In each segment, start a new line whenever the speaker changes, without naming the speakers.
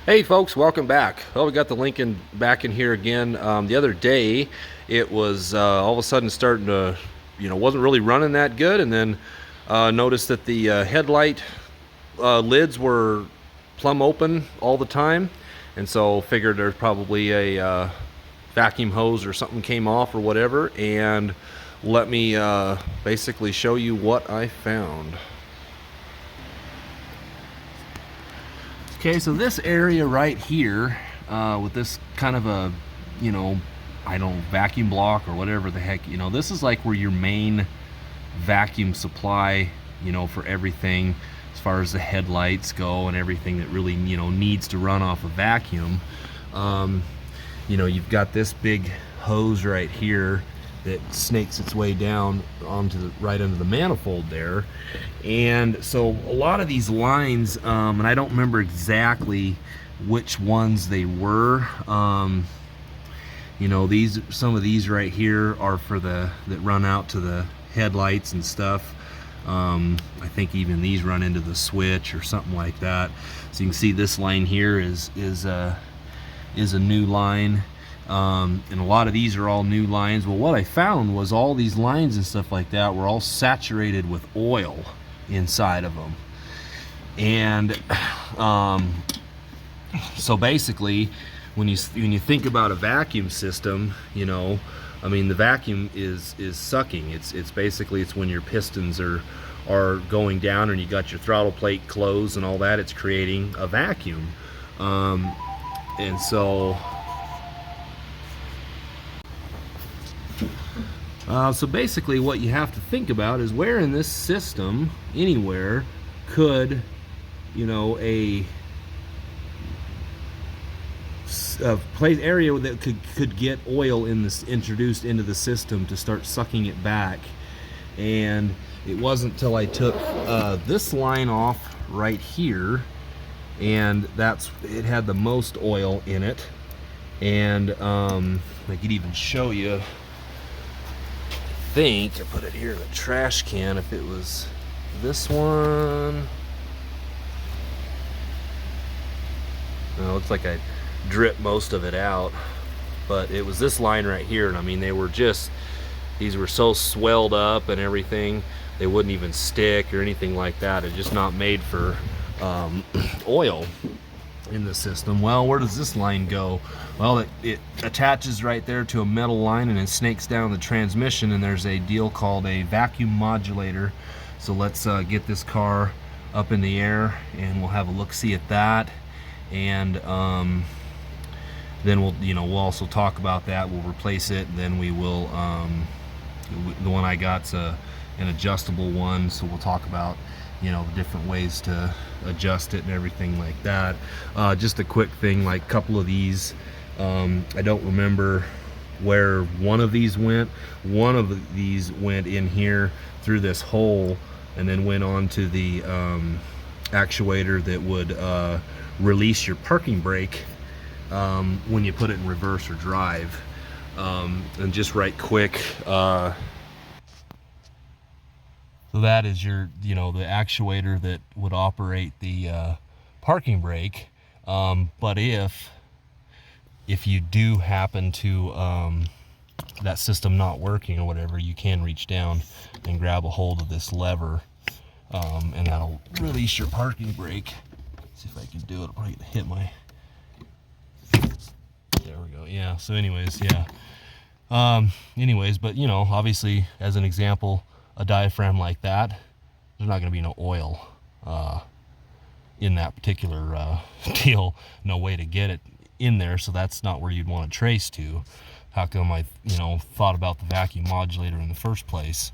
Hey folks, welcome back. Well, we got the Lincoln back in here again. The other day, it was all of a sudden starting to, wasn't really running that good, and then noticed that the headlight lids were plumb open all the time, and so figured there's probably a vacuum hose or something came off or whatever, and let me basically show you what I found. Okay, so this area right here, with this kind of a, I don't know, vacuum block or whatever the heck, this is like where your main vacuum supply, for everything as far as the headlights go and everything that really, needs to run off a vacuum. You've got this big hose right here that snakes its way down onto right under the manifold there, and so a lot of these lines, and I don't remember exactly which ones they were. Some of these right here are for that run out to the headlights and stuff. I think even these run into the switch or something like that. So you can see this line here is a new line. And a lot of these are all new lines. Well, what I found was all these lines and stuff like that were all saturated with oil inside of them. And so basically, when you think about a vacuum system, the vacuum is sucking. It's basically when your pistons are going down and you got your throttle plate closed and all that. It's creating a vacuum, and so. So basically what you have to think about is where in this system, anywhere, could, a place area that could get oil introduced into the system to start sucking it back. And it wasn't till I took this line off right here, and it had the most oil in it. And I could even show you. I put it here in the trash can. If it was this one, it looks like I dripped most of it out, but it was this line right here. And these were so swelled up and everything, they wouldn't even stick or anything like that. It's just not made for oil in the system. Well, where does this line go? Well, it attaches right there to a metal line and it snakes down the transmission, and there's a deal called a vacuum modulator. So let's get this car up in the air and we'll have a look-see at that, and then we'll also talk about that. We'll replace it, and then we will the one I got's an adjustable one, so we'll talk about different ways to adjust it and everything like that. Just a quick thing, like a couple of these, I don't remember where one of these went. One of these went in here through this hole and then went on to the actuator that would release your parking brake when you put it in reverse or drive. And just right quick, so that is the actuator that would operate the parking brake. But if you do happen to that system not working or whatever, you can reach down and grab a hold of this lever, and that'll release your parking brake. Let's see if I can do it. I'll probably hit my. There we go. Yeah. So, anyways, yeah. But obviously, as an example, a diaphragm like that, there's not going to be no oil in that particular deal. No way to get it in there, so that's not where you'd want to trace to. How come I thought about the vacuum modulator in the first place?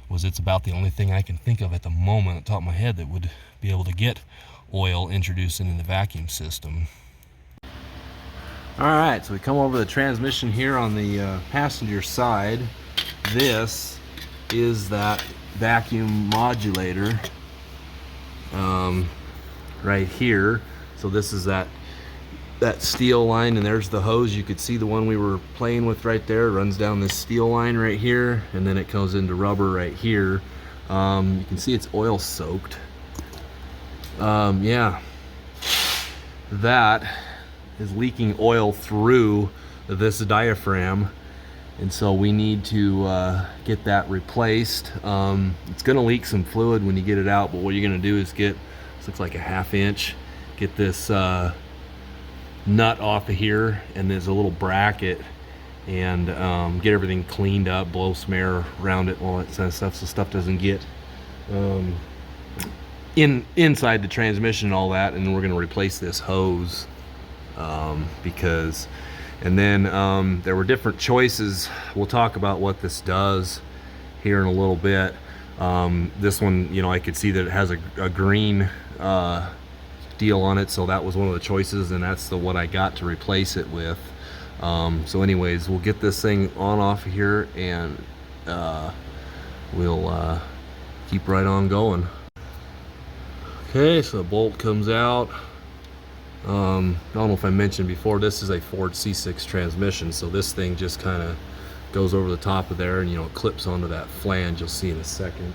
Was it's about the only thing I can think of at the moment at the top of my head that would be able to get oil introduced into the vacuum system. Alright, so we come over the transmission here on the passenger side. This is that vacuum modulator right here. So this is that steel line, and there's the hose. You could see the one we were playing with right there. It runs down this steel line right here, and then it goes into rubber right here. You can see it's oil soaked. Yeah, that is leaking oil through this diaphragm, and so we need to get that replaced. It's going to leak some fluid when you get it out, but what you're going to do is get, this looks like a 1/2 inch, get this nut off of here, and there's a little bracket, and get everything cleaned up, blow some air around it, all that kind of stuff, so stuff doesn't get inside the transmission and all that. And then we're going to replace this hose because, and then there were different choices. We'll talk about what this does here in a little bit. This one, you know, I could see that it has a green deal on it, so that was one of the choices, and that's the what I got to replace it with. So anyways, we'll get this thing on off of here, and we'll keep right on going. Okay, so the bolt comes out. I don't know if I mentioned before, this is a Ford C6 transmission, so this thing just kind of goes over the top of there, and you know, it clips onto that flange. You'll see in a second.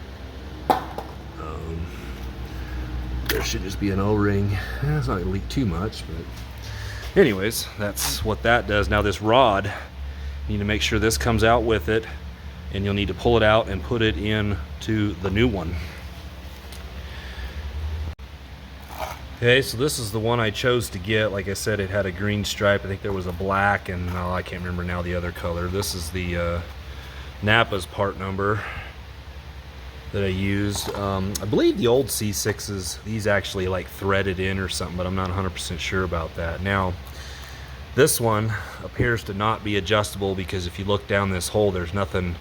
There should just be an O-ring. It's not gonna leak too much, but anyways, that's what that does. Now this rod, you need to make sure this comes out with it, and you'll need to pull it out and put it into the new one. Okay, so this is the one I chose to get. Like I said, it had a green stripe. I think there was a black, and I can't remember now the other color. This is the Napa's part number that I used. I believe the old C6s, these actually like threaded in or something, but I'm not 100% sure about that. Now, this one appears to not be adjustable, because if you look down this hole, there's nothing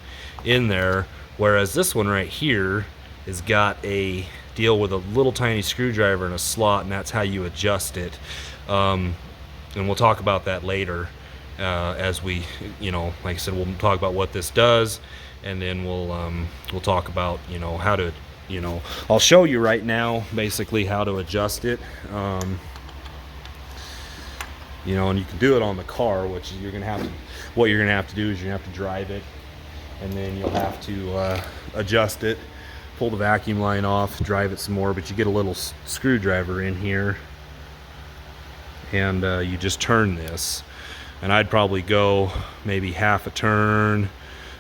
in there, whereas this one right here has got a deal with a little tiny screwdriver and a slot, and that's how you adjust it. And we'll talk about that later as we, you know, like I said, we'll talk about what this does, and then we'll talk about, you know, how to, you know, I'll show you right now basically how to adjust it. You know, and you can do it on the car, which you're gonna have to, what you're gonna have to do is you're gonna have to drive it, and then you'll have to adjust it, pull the vacuum line off, drive it some more, but you get a little screwdriver in here, and you just turn this, and I'd probably go maybe half a turn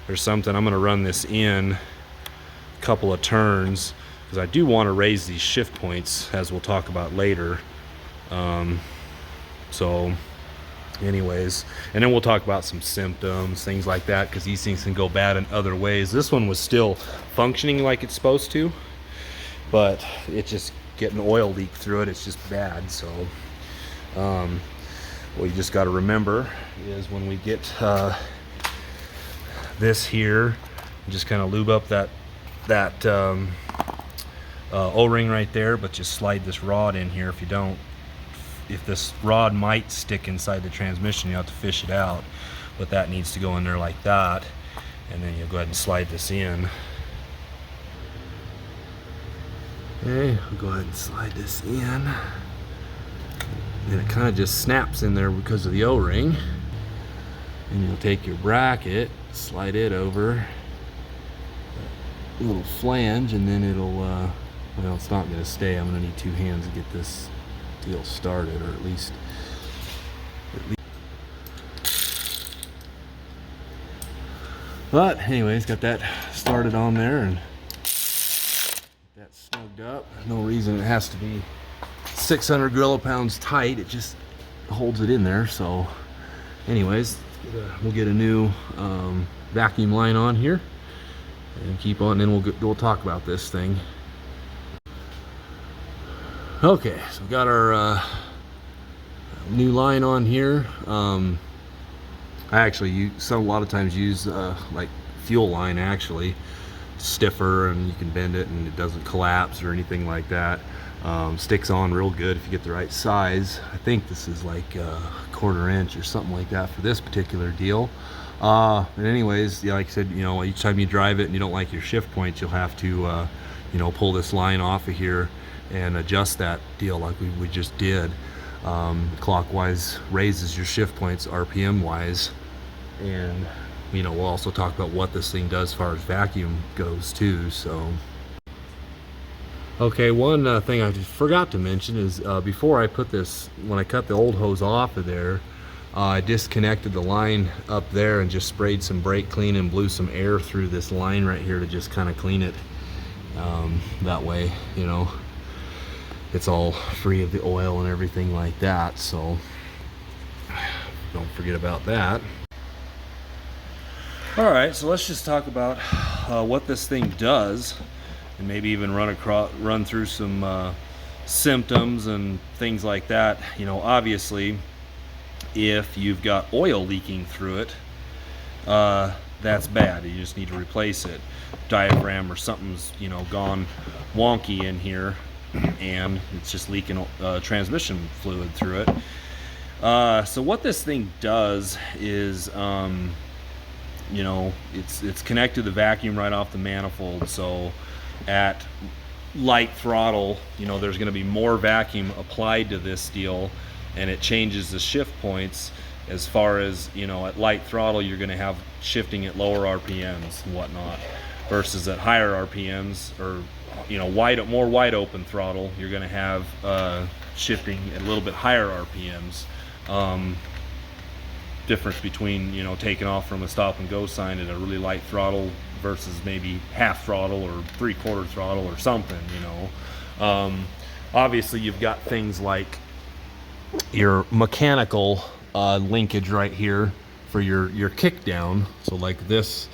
or something. I'm going to run this in a couple of turns, because I do want to raise these shift points, as we'll talk about later. So anyways, and then we'll talk about some symptoms, things like that, because these things can go bad in other ways. This one was still functioning like it's supposed to, but it's just getting oil leak through it. It's just bad. So what you just got to remember is when we get this here, just kind of lube up that O-ring right there, but just slide this rod in here. If you don't, if this rod might stick inside the transmission, you have to fish it out, but that needs to go in there like that, and then you'll go ahead and slide this in. Okay, I'll go ahead and slide this in, and it kind of just snaps in there because of the O-ring. And you'll take your bracket, slide it over that little flange, and then it'll well, it's not going to stay. I'm going to need two hands to get this deal started, or at least but anyways, got that started on there, and that's snugged up. No reason it has to be 600 gorilla pounds tight, it just holds it in there. So anyways, we'll get a new vacuum line on here and keep on, and then we'll talk about this thing. Okay, so we've got our new line on here. I actually a lot of times use like fuel line, actually stiffer, and you can bend it and it doesn't collapse or anything like that. Sticks on real good if you get the right size. I think this is like a 1/4 inch or something like that for this particular deal. And anyways, yeah, like I said, you know, each time you drive it and you don't like your shift points, you'll have to you know, pull this line off of here and adjust that deal like we just did. Clockwise raises your shift points RPM wise, and you know, we'll also talk about what this thing does as far as vacuum goes too. So Okay, one thing I just forgot to mention is before I put this, when I cut the old hose off of there, I disconnected the line up there and just sprayed some brake clean and blew some air through this line right here to just kind of clean it. That way, you know, it's all free of the oil and everything like that, so don't forget about that. All right, so let's just talk about what this thing does, and maybe even run through some symptoms and things like that. You know, obviously, if you've got oil leaking through it, that's bad. You just need to replace it. Diaphragm or something's, you know, gone wonky in here, and it's just leaking transmission fluid through it. So what this thing does is, you know, it's connected the vacuum right off the manifold. So at light throttle, you know, there's going to be more vacuum applied to this steel, and it changes the shift points. As far as, you know, at light throttle, you're going to have shifting at lower RPMs and whatnot, versus at higher RPMs, or, you know, more wide open throttle, you're going to have shifting at a little bit higher RPMs. Difference between, you know, taking off from a stop and go sign at a really light throttle versus maybe half throttle or 3/4 throttle or something, you know. Obviously you've got things like your mechanical linkage right here for your kick down. So like this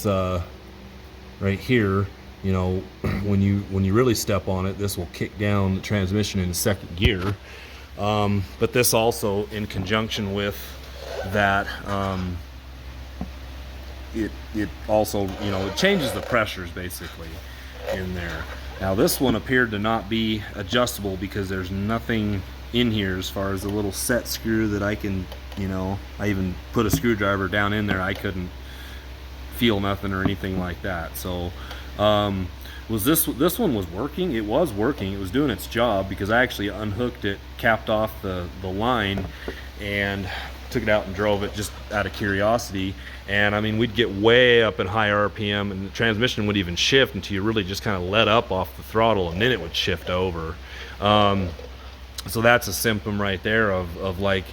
right here, you know, when you really step on it, this will kick down the transmission in second gear. But this also, in conjunction with that, it also, you know, it changes the pressures basically in there. Now this one appeared to not be adjustable because there's nothing in here as far as a little set screw that I can, you know, I even put a screwdriver down in there, I couldn't feel nothing or anything like that. So this one was working. It was working. It was doing its job, because I actually unhooked it, capped off the line, and took it out and drove it just out of curiosity. And I mean, we'd get way up in high RPM, and the transmission would even shift until you really just kind of let up off the throttle, and then it would shift over. So that's a symptom right there of like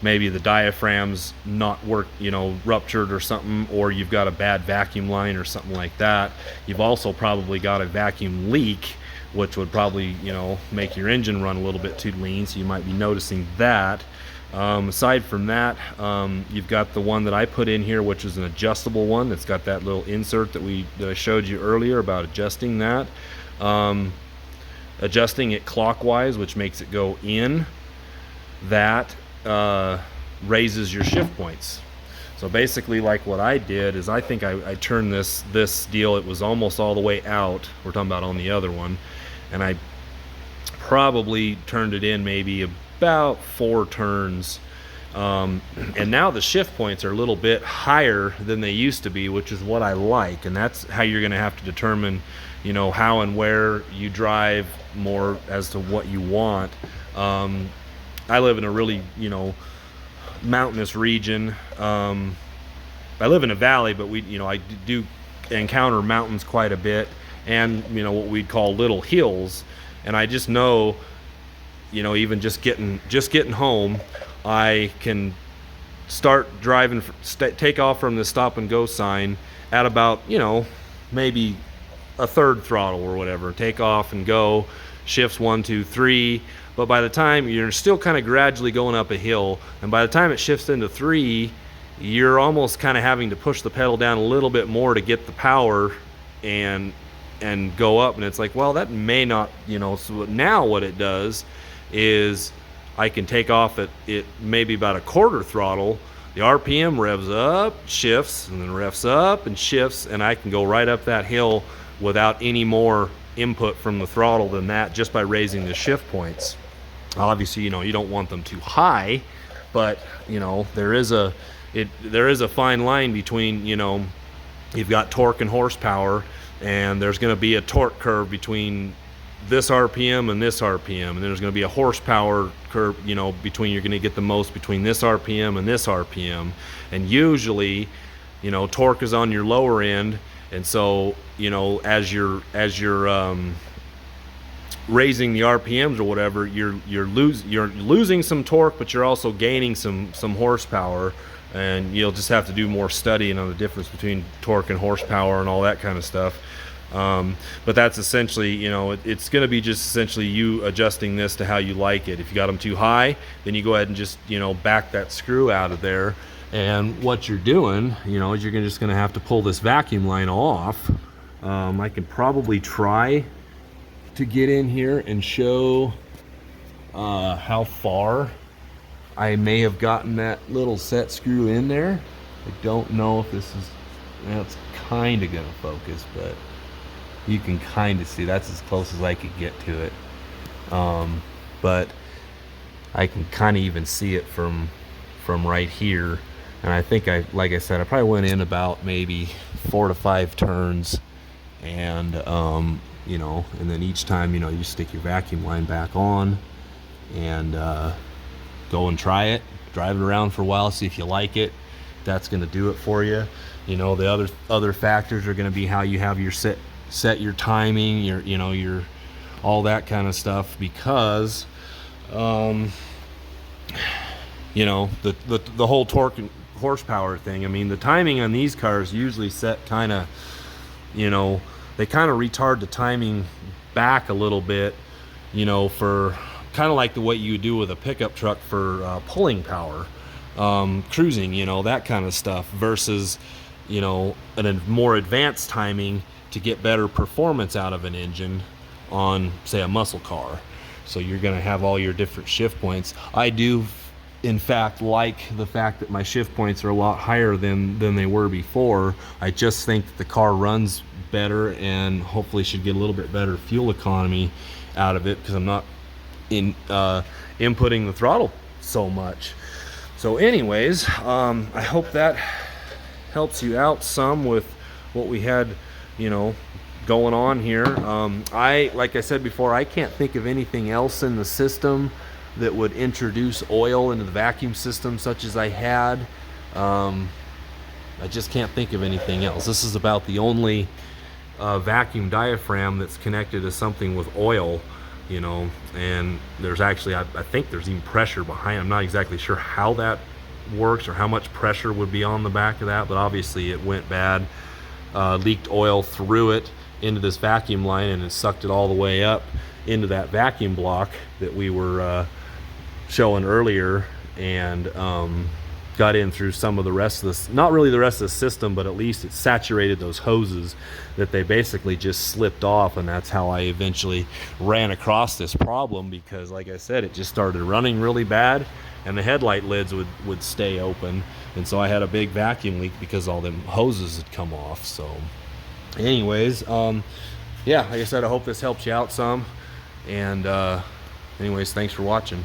maybe the diaphragm's not ruptured or something, or you've got a bad vacuum line or something like that. You've also probably got a vacuum leak, which would probably, you know, make your engine run a little bit too lean, so you might be noticing that. Aside from that, you've got the one that I put in here, which is an adjustable one. That's got that little insert that I showed you earlier about adjusting that. Adjusting it clockwise, which makes it go in, that raises your shift points. So basically, like what I did is, I think I turned this deal, it was almost all the way out, we're talking about on the other one, and I probably turned it in maybe about 4 turns, and now the shift points are a little bit higher than they used to be, which is what I like. And that's how you're going to have to determine, you know, how and where you drive more as to what you want. I live in a really, you know, mountainous region. I live in a valley, but I do encounter mountains quite a bit, and, you know, what we'd call little hills. And I just know, you know, even just getting home, I can start driving, take off from the stop and go sign at about, you know, maybe a 1/3 throttle or whatever, take off and go, shifts 1, 2, 3. But by the time you're still kind of gradually going up a hill, and by the time it shifts into 3, you're almost kind of having to push the pedal down a little bit more to get the power and go up. And it's like, well, that may not, you know. So now what it does is I can take off at it maybe about a 1/4 throttle. The RPM revs up, shifts, and then revs up and shifts, and I can go right up that hill without any more input from the throttle than that, just by raising the shift points. Obviously, you know, you don't want them too high, but, you know, there is a fine line between, you know, you've got torque and horsepower, and there's going to be a torque curve between this RPM and this RPM, and then there's going to be a horsepower curve, you know, between, you're going to get the most between this RPM and this RPM. And usually, you know, torque is on your lower end, and so, you know, as your raising the RPMs or whatever, you're losing some torque, but you're also gaining some horsepower, and you'll just have to do more studying on the difference between torque and horsepower and all that kind of stuff. But that's essentially, you know, it's going to be just essentially you adjusting this to how you like it. If you got them too high, then you go ahead and just, you know, back that screw out of there. And what you're doing, you know, is you're just going to have to pull this vacuum line off. I can probably try to get in here and show how far I may have gotten that little set screw in there. I don't know if this is, well, it's kind of gonna focus, but you can kind of see that's as close as I could get to it. But I can kind of even see it from right here. And I think like I said, I probably went in about maybe 4 to 5 turns, and you know, and then each time, you know, you stick your vacuum line back on and go and try it, drive it around for a while, see if you like it. That's going to do it for you. You know, the other factors are going to be how you have your set your timing, your, you know, your all that kind of stuff, because you know, the whole torque and horsepower thing. I mean, the timing on these cars usually set kind of, you know, they kind of retard the timing back a little bit, you know, for kind of like the way you do with a pickup truck for pulling power, cruising, you know, that kind of stuff, versus, you know, a more advanced timing to get better performance out of an engine on, say, a muscle car. So you're going to have all your different shift points. I do, in fact, like the fact that my shift points are a lot higher than they were before. I just think that the car runs better and hopefully should get a little bit better fuel economy out of it, because I'm not inputting the throttle so much. So anyways, I hope that helps you out some with what we had, you know, going on here. Like I said before, I can't think of anything else in the system that would introduce oil into the vacuum system such as I had. I just can't think of anything else. This is about the only vacuum diaphragm that's connected to something with oil, you know, and there's actually, I think there's even pressure behind. I'm not exactly sure how that works or how much pressure would be on the back of that, but obviously it went bad, leaked oil through it into this vacuum line, and it sucked it all the way up into that vacuum block that we were showing earlier, and got in through some of the rest of this, not really the rest of the system, but at least it saturated those hoses that they basically just slipped off. And that's how I eventually ran across this problem, because like I said, it just started running really bad and the headlight lids would stay open, and so I had a big vacuum leak because all them hoses had come off. So anyways, yeah, like I said, I hope this helps you out some, and anyways, thanks for watching.